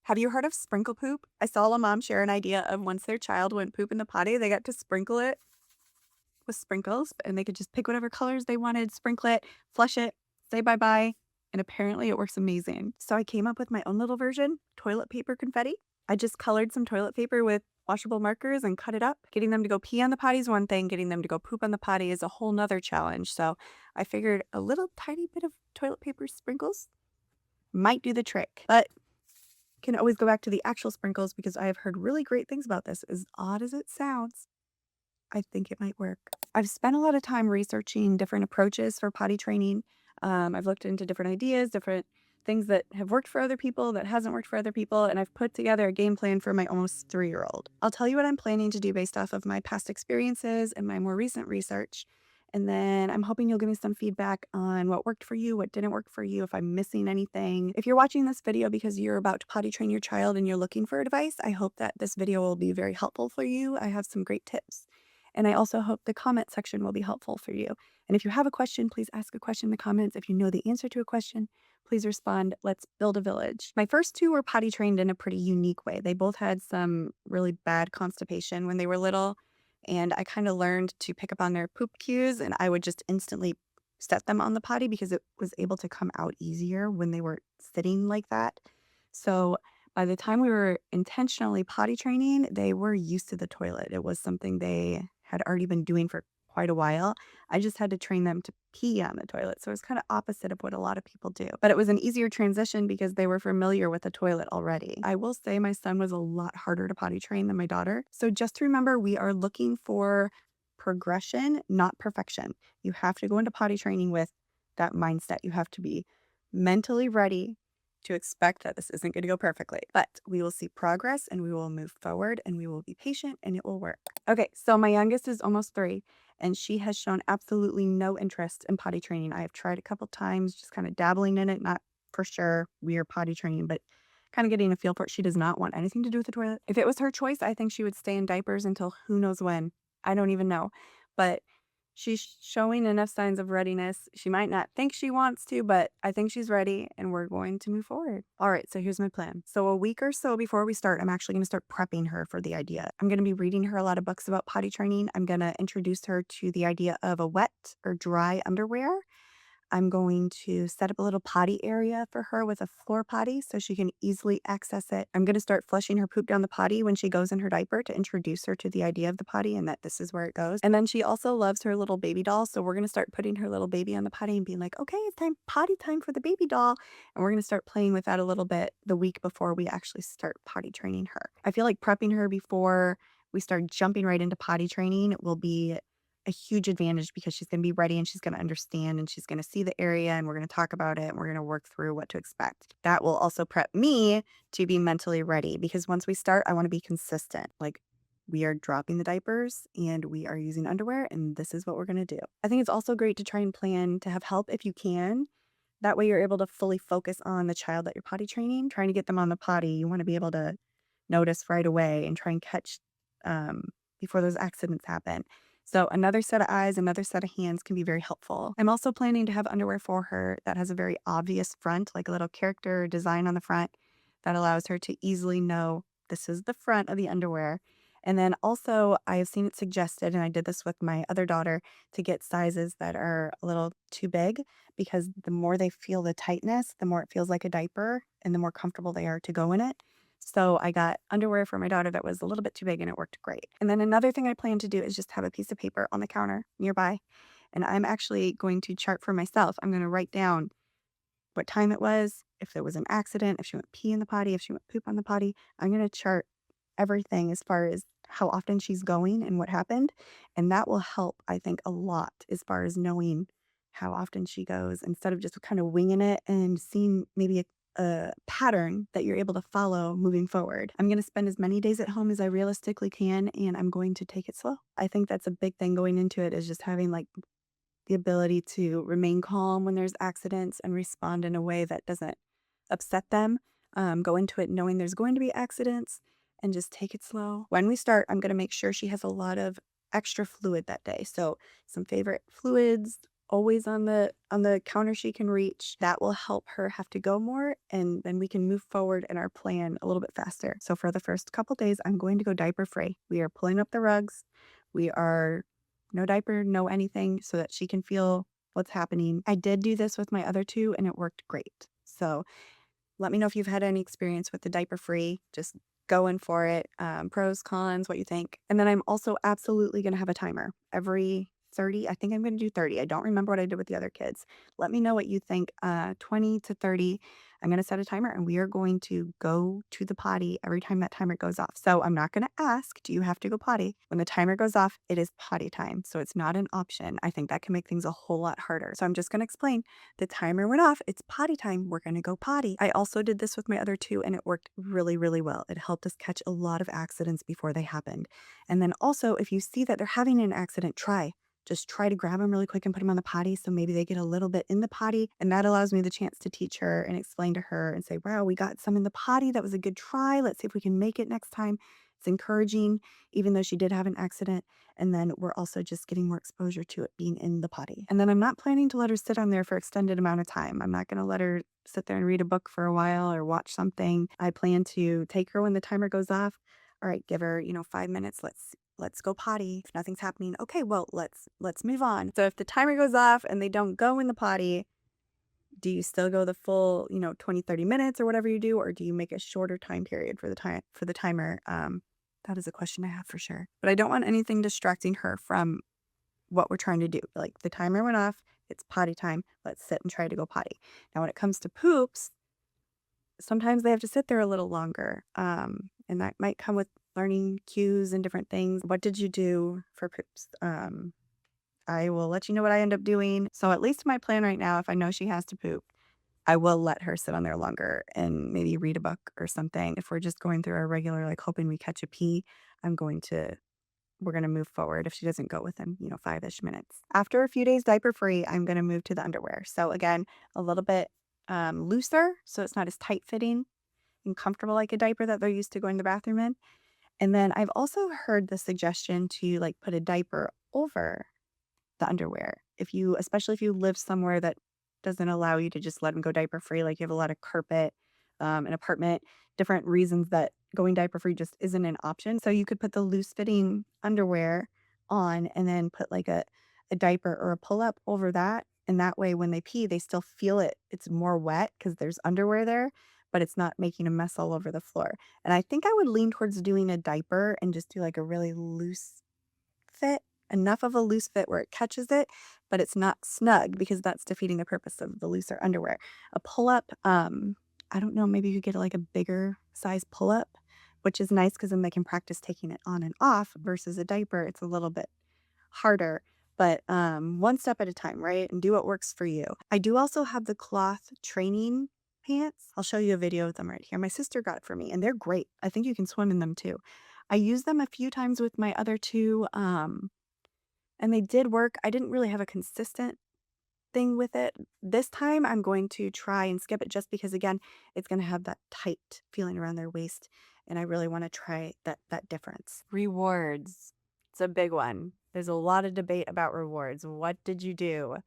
Have you heard of sprinkle poop? I saw a mom share an idea of once their child went poop in the potty, they got to sprinkle it with sprinkles and they could just pick whatever colors they wanted, sprinkle it, flush it, say bye-bye, and apparently it works amazing. So I came up with my own little version, toilet paper confetti. I just colored some toilet paper with washable markers and cut it up. Getting them to go pee on the potty is one thing, getting them to go poop on the potty is a whole nother challenge. So I figured a little tiny bit of toilet paper sprinkles might do the trick. But can always go back to the actual sprinkles because I have heard really great things about this. As odd as it sounds, I think it might work. I've spent a lot of time researching different approaches for potty training. I've looked into different ideas, different things that have worked for other people, that hasn't worked for other people, and I've put together a game plan for my almost 3-year-old. I'll tell you what I'm planning to do based off of my past experiences and my more recent research. And then I'm hoping you'll give me some feedback on what worked for you, what didn't work for you, if I'm missing anything. If you're watching this video because you're about to potty train your child and you're looking for advice, I hope that this video will be very helpful for you. I have some great tips. And I also hope the comment section will be helpful for you. And if you have a question, please ask a question in the comments. If you know the answer to a question, please respond. Let's build a village. My first two were potty trained in a pretty unique way. They both had some really bad constipation when they were little. And I kind of learned to pick up on their poop cues, and I would just instantly set them on the potty because it was able to come out easier when they were sitting like that. So by the time we were intentionally potty training, they were used to the toilet. It was something they had already been doing for quite a while. I just had to train them to pee on the toilet. So it was kind of opposite of what a lot of people do. But it was an easier transition because they were familiar with the toilet already. I will say my son was a lot harder to potty train than my daughter. So just remember, we are looking for progression, not perfection. You have to go into potty training with that mindset. You have to be mentally ready to expect that this isn't going to go perfectly, but we will see progress and we will move forward and we will be patient and it will work. Okay, so my youngest is almost 3 and she has shown absolutely no interest in potty training. I have tried a couple times, just kind of dabbling in it, not for sure we are potty training, but kind of getting a feel for it. She does not want anything to do with the toilet. If it was her choice, I think she would stay in diapers until who knows when. I don't even know, but she's showing enough signs of readiness. She might not think she wants to, but I think she's ready and we're going to move forward. All right, so here's my plan. So a week or so before we start, I'm actually going to start prepping her for the idea. I'm going to be reading her a lot of books about potty training. I'm going to introduce her to the idea of a wet or dry underwear. I'm going to set up a little potty area for her with a floor potty so she can easily access it. I'm going to start flushing her poop down the potty when she goes in her diaper to introduce her to the idea of the potty and that this is where it goes. And then she also loves her little baby doll. So we're going to start putting her little baby on the potty and being like, okay, it's time, potty time for the baby doll. And we're going to start playing with that a little bit the week before we actually start potty training her. I feel like prepping her before we start jumping right into potty training will be a huge advantage because she's going to be ready and she's going to understand and she's going to see the area and we're going to talk about it and we're going to work through what to expect. That will also prep me to be mentally ready because once we start, I want to be consistent. Like, we are dropping the diapers and we are using underwear and this is what we're going to do. I think it's also great to try and plan to have help if you can. That way you're able to fully focus on the child that you're potty training. Trying to get them on the potty, you want to be able to notice right away and try and catch before those accidents happen. So another set of eyes, another set of hands can be very helpful. I'm also planning to have underwear for her that has a very obvious front, like a little character design on the front that allows her to easily know this is the front of the underwear. And then also I have seen it suggested, and I did this with my other daughter, to get sizes that are a little too big because the more they feel the tightness, the more it feels like a diaper and the more comfortable they are to go in it. So I got underwear for my daughter that was a little bit too big and it worked great. And then another thing I plan to do is just have a piece of paper on the counter nearby. And I'm actually going to chart for myself. I'm going to write down what time it was, if there was an accident, if she went pee in the potty, if she went poop on the potty. I'm going to chart everything as far as how often she's going and what happened. And that will help, I think, a lot as far as knowing how often she goes instead of just kind of winging it and seeing maybe a pattern that you're able to follow moving forward. I'm going to spend as many days at home as I realistically can, and I'm going to take it slow. I think that's a big thing going into it is just having like the ability to remain calm when there's accidents and respond in a way that doesn't upset them. Go into it knowing there's going to be accidents and just take it slow. When we start, I'm going to make sure she has a lot of extra fluid that day. So some favorite fluids, always on the counter she can reach. That will help her have to go more, and then we can move forward in our plan a little bit faster. So for the first couple days, I'm going to go diaper free. We are pulling up the rugs. We are no diaper, no anything, so that she can feel what's happening. I did do this with my other two, and it worked great. So let me know if you've had any experience with the diaper free. Just go in for it. Pros, cons, what you think. And then I'm also absolutely going to have a timer every 30. I think I'm going to do 30. I don't remember what I did with the other kids. Let me know what you think. 20 to 30. I'm going to set a timer and we are going to go to the potty every time that timer goes off. So I'm not going to ask, do you have to go potty? When the timer goes off, it is potty time. So it's not an option. I think that can make things a whole lot harder. So I'm just going to explain. The timer went off. It's potty time. We're going to go potty. I also did this with my other two and it worked really, really well. It helped us catch a lot of accidents before they happened. And then also, if you see that they're having an accident, just try to grab them really quick and put them on the potty. So maybe they get a little bit in the potty. And that allows me the chance to teach her and explain to her and say, wow, we got some in the potty. That was a good try. Let's see if we can make it next time. It's encouraging, even though she did have an accident. And then we're also just getting more exposure to it being in the potty. And then I'm not planning to let her sit on there for extended amount of time. I'm not going to let her sit there and read a book for a while or watch something. I plan to take her when the timer goes off. All right, give her, 5 minutes. Let's go potty. If nothing's happening, okay, well, let's move on. So if the timer goes off and they don't go in the potty, do you still go the full, 20, 30 minutes or whatever you do, or do you make a shorter time period for the timer? That is a question I have for sure. But I don't want anything distracting her from what we're trying to do. Like the timer went off, it's potty time. Let's sit and try to go potty. Now, when it comes to poops, sometimes they have to sit there a little longer. And that might come with learning cues and different things. What did you do for poops? I will let you know what I end up doing. So at least my plan right now, if I know she has to poop, I will let her sit on there longer and maybe read a book or something. If we're just going through our regular, like hoping we catch a pee, we're going to move forward if she doesn't go within, 5-ish minutes. After a few days diaper free, I'm going to move to the underwear. So again, a little bit looser, so it's not as tight fitting and comfortable like a diaper that they're used to going to the bathroom in. And then I've also heard the suggestion to like put a diaper over the underwear. Especially if you live somewhere that doesn't allow you to just let them go diaper free, like you have a lot of carpet, an apartment, different reasons that going diaper free just isn't an option. So you could put the loose fitting underwear on and then put like a diaper or a pull up over that. And that way when they pee, they still feel it. It's more wet because there's underwear there, but it's not making a mess all over the floor. And I think I would lean towards doing a diaper and just do like a really loose fit, enough of a loose fit where it catches it, but it's not snug because that's defeating the purpose of the looser underwear. A pull-up, I don't know, maybe you could get like a bigger size pull-up, which is nice because then they can practice taking it on and off versus a diaper. It's a little bit harder, but one step at a time, right? And do what works for you. I do also have the cloth training pants. I'll show you a video of them right here. My sister got it for me and they're great. I think you can swim in them too. I used them a few times with my other two, and they did work. I didn't really have a consistent thing with it. This time I'm going to try and skip it just because again, it's going to have that tight feeling around their waist and I really want to try that difference. Rewards. It's a big one. There's a lot of debate about rewards. What did you do?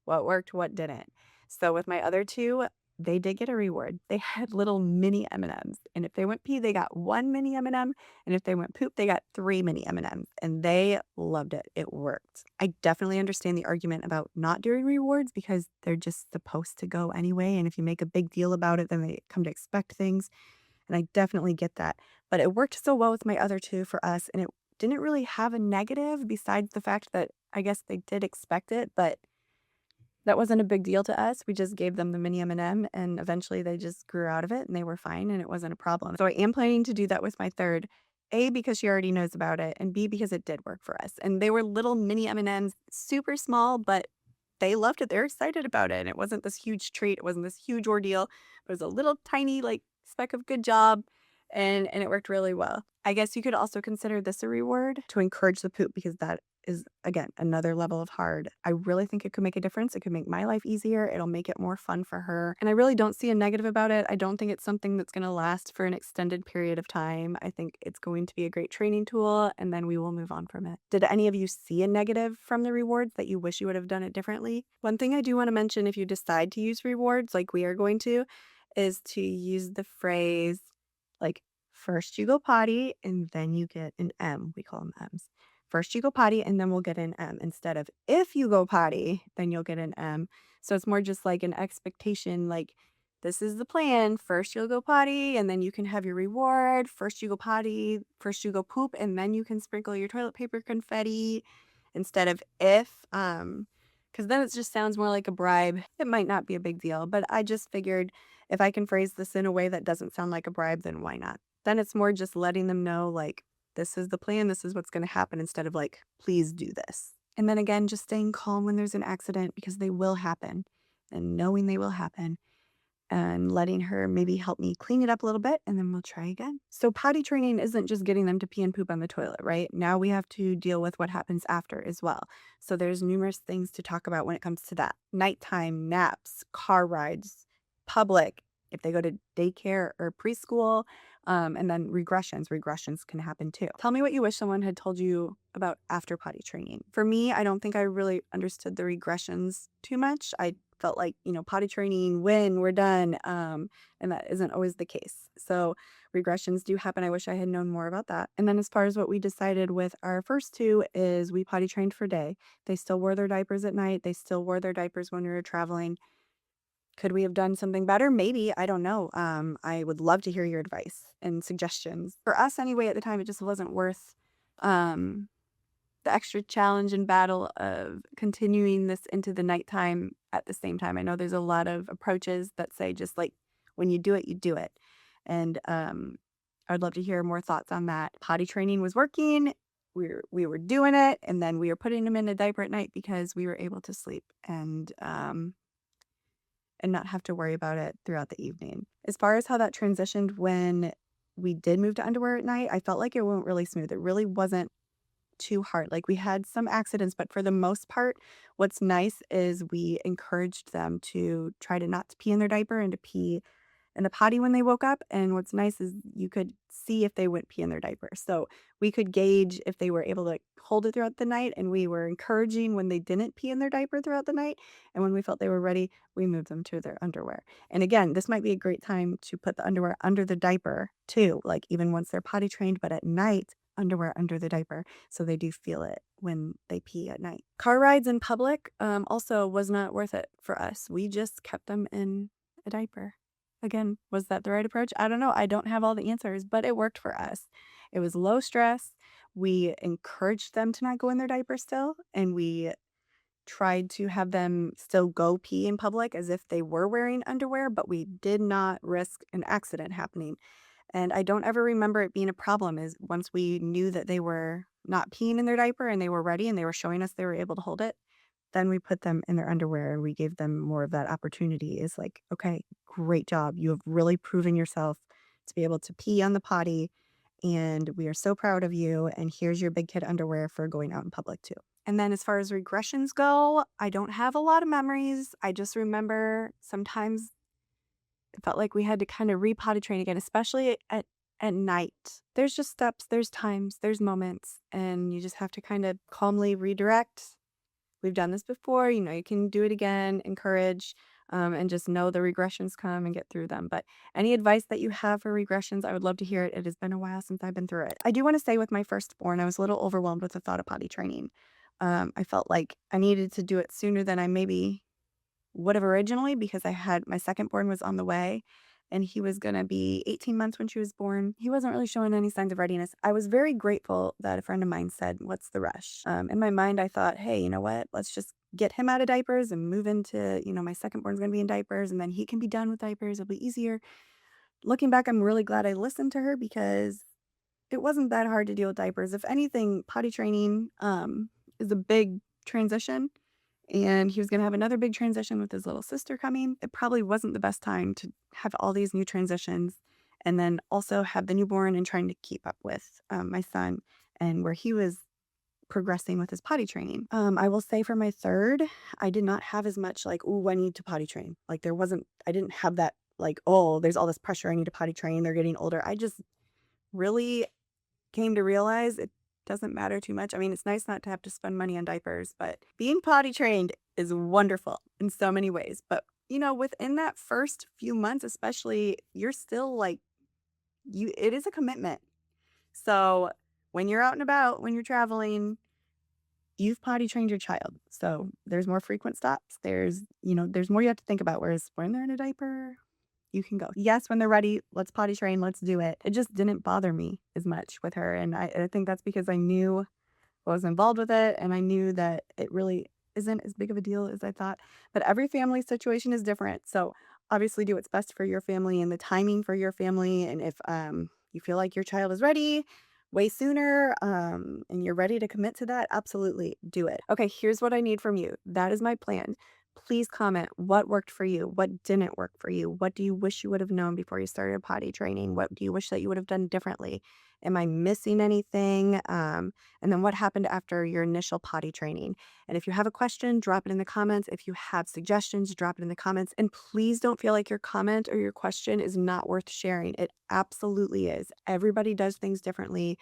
What worked, what didn't? So with my other two, they did get a reward. They had little mini M&Ms. And if they went pee, they got one mini M&M. And if they went poop, they got 3 mini M&Ms. And they loved it. It worked. I definitely understand the argument about not doing rewards because they're just supposed to go anyway. And if you make a big deal about it, then they come to expect things. And I definitely get that. But it worked so well with my other two for us. And it didn't really have a negative besides the fact that I guess they did expect it. But that wasn't a big deal to us. We just gave them the mini M&M and eventually they just grew out of it and they were fine and it wasn't a problem. So I am planning to do that with my third, A, because she already knows about it, and B, because it did work for us. And they were little mini M&Ms, super small, but they loved it. They're excited about it. And it wasn't this huge treat. It wasn't this huge ordeal. It was a little tiny like speck of good job and it worked really well. I guess you could also consider this a reward to encourage the poop because that is, again, another level of hard. I really think it could make a difference. It could make my life easier. It'll make it more fun for her. And I really don't see a negative about it. I don't think it's something that's going to last for an extended period of time. I think it's going to be a great training tool, and then we will move on from it. Did any of you see a negative from the rewards that you wish you would have done it differently? One thing I do want to mention, if you decide to use rewards like we are going to, is to use the phrase like, first you go potty and then you get an M. We call them M's. First you go potty and then we'll get an M, instead of if you go potty, then you'll get an M. So it's more just like an expectation, like, this is the plan. First you'll go potty and then you can have your reward. First you go potty, first you go poop, and then you can sprinkle your toilet paper confetti, instead of if, because then it just sounds more like a bribe. It might not be a big deal, but I just figured if I can phrase this in a way that doesn't sound like a bribe, then why not? Then it's more just letting them know, like, this is the plan, this is what's going to happen, instead of like, please do this. And then again, just staying calm when there's an accident, because they will happen, and knowing they will happen, and letting her maybe help me clean it up a little bit, and then we'll try again. So potty training isn't just getting them to pee and poop on the toilet, right? Now we have to deal with what happens after as well. So there's numerous things to talk about when it comes to that. Nighttime, naps, car rides, public, if they go to daycare or preschool, and then regressions. Regressions can happen too. Tell me what you wish someone had told you about after potty training. For me, I don't think I really understood the regressions too much. I felt like, potty training, when we're done, and that isn't always the case. So regressions do happen. I wish I had known more about that. And then as far as what we decided with our first two is we potty trained for day. They still wore their diapers at night. They still wore their diapers when we were traveling. Could we have done something better? Maybe. I don't know. I would love to hear your advice and suggestions. For us anyway, at the time, it just wasn't worth um, the extra challenge and battle of continuing this into the nighttime at the same time. I know there's a lot of approaches that say just like, when you do it, you do it. And I'd love to hear more thoughts on that. Potty training was working. We were doing it, and then we were putting them in a diaper at night because we were able to sleep and not have to worry about it throughout the evening. As far as how that transitioned when we did move to underwear at night, I felt like it went really smooth. It really wasn't too hard. Like, we had some accidents, but for the most part, what's nice is we encouraged them to try to not to pee in their diaper and to pee in the potty when they woke up. And what's nice is you could see if they went pee in their diaper. So we could gauge if they were able to hold it throughout the night, and we were encouraging when they didn't pee in their diaper throughout the night. And when we felt they were ready, we moved them to their underwear. And again, this might be a great time to put the underwear under the diaper too, like even once they're potty trained, but at night, underwear under the diaper so they do feel it when they pee at night. Car rides in public also was not worth it for us. We just kept them in a diaper. Again, was that the right approach? I don't know. I don't have all the answers, but it worked for us. It was low stress. We encouraged them to not go in their diaper still, and we tried to have them still go pee in public as if they were wearing underwear, but we did not risk an accident happening. And I don't ever remember it being a problem. Is once we knew that they were not peeing in their diaper and they were ready and they were showing us they were able to hold it, then we put them in their underwear and we gave them more of that opportunity. Is like, okay, great job. You have really proven yourself to be able to pee on the potty, and we are so proud of you. And here's your big kid underwear for going out in public too. And then as far as regressions go, I don't have a lot of memories. I just remember sometimes it felt like we had to kind of re-potty train again, especially at night. There's just steps, there's times, there's moments, and you just have to kind of calmly redirect. We've done this before, you can do it again, encourage, and just know the regressions come and get through them. But any advice that you have for regressions, I would love to hear it. It has been a while since I've been through it. I do want to say with my firstborn, I was a little overwhelmed with the thought of potty training. I felt like I needed to do it sooner than I maybe would have originally, because I had my second born was on the way, and he was going to be 18 months when she was born. He wasn't really showing any signs of readiness. I was very grateful that a friend of mine said, "What's the rush?" In my mind, I thought, hey, you know what? Let's just get him out of diapers and move into, my second born's going to be in diapers, and then he can be done with diapers. It'll be easier. Looking back, I'm really glad I listened to her, because it wasn't that hard to deal with diapers. If anything, potty training is a big transition, and he was going to have another big transition with his little sister coming. It probably wasn't the best time to have all these new transitions and then also have the newborn and trying to keep up with my son, and where he was progressing with his potty training. I will say for my third, I did not have as much like, "Ooh, I need to potty train." Like I didn't have that like, "Oh, there's all this pressure. I need to potty train. They're getting older." I just really came to realize it doesn't matter too much. I mean, it's nice not to have to spend money on diapers, but being potty trained is wonderful in so many ways. But, within that first few months, especially, you're still like, it is a commitment. So when you're out and about, when you're traveling, you've potty trained your child. So there's more frequent stops. There's more you have to think about. Whereas when they're in a diaper, you can go. Yes, when they're ready, let's potty train, let's do it. It just didn't bother me as much with her. And I think that's because I knew what was involved with it. And I knew that it really isn't as big of a deal as I thought. But every family situation is different. So obviously do what's best for your family and the timing for your family. And if you feel like your child is ready way sooner and you're ready to commit to that, absolutely do it. Okay, here's what I need from you. That is my plan. Please comment what worked for you, what didn't work for you, what do you wish you would have known before you started potty training, what do you wish that you would have done differently? Am I missing anything? And then what happened after your initial potty training? And if you have a question, drop it in the comments. If you have suggestions, drop it in the comments. And please don't feel like your comment or your question is not worth sharing. It absolutely is. Everybody does things differently.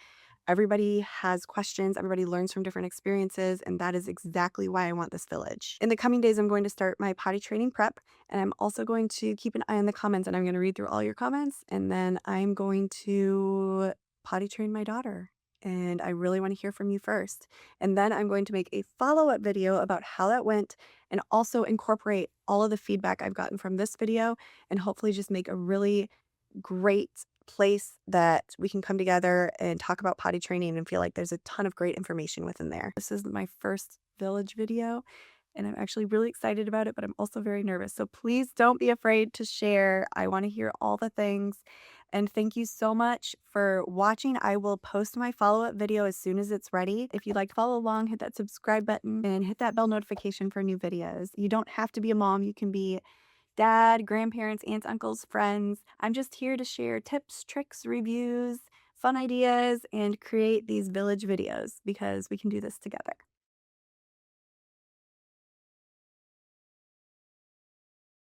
Everybody has questions. Everybody learns from different experiences. And that is exactly why I want this village. In the coming days, I'm going to start my potty training prep. And I'm also going to keep an eye on the comments. And I'm going to read through all your comments. And then I'm going to potty train my daughter. And I really want to hear from you first. And then I'm going to make a follow-up video about how that went and also incorporate all of the feedback I've gotten from this video and hopefully just make a really great place that we can come together and talk about potty training and feel like there's a ton of great information within there. This is my first village video and I'm actually really excited about it, but I'm also very nervous. So please don't be afraid to share. I want to hear all the things. And thank you so much for watching. I will post my follow-up video as soon as it's ready. If you'd like to follow along, hit that subscribe button and hit that bell notification for new videos. You don't have to be a mom. You can be dad, grandparents, aunts, uncles, friends. I'm just here to share tips, tricks, reviews, fun ideas, and create these village videos because we can do this together.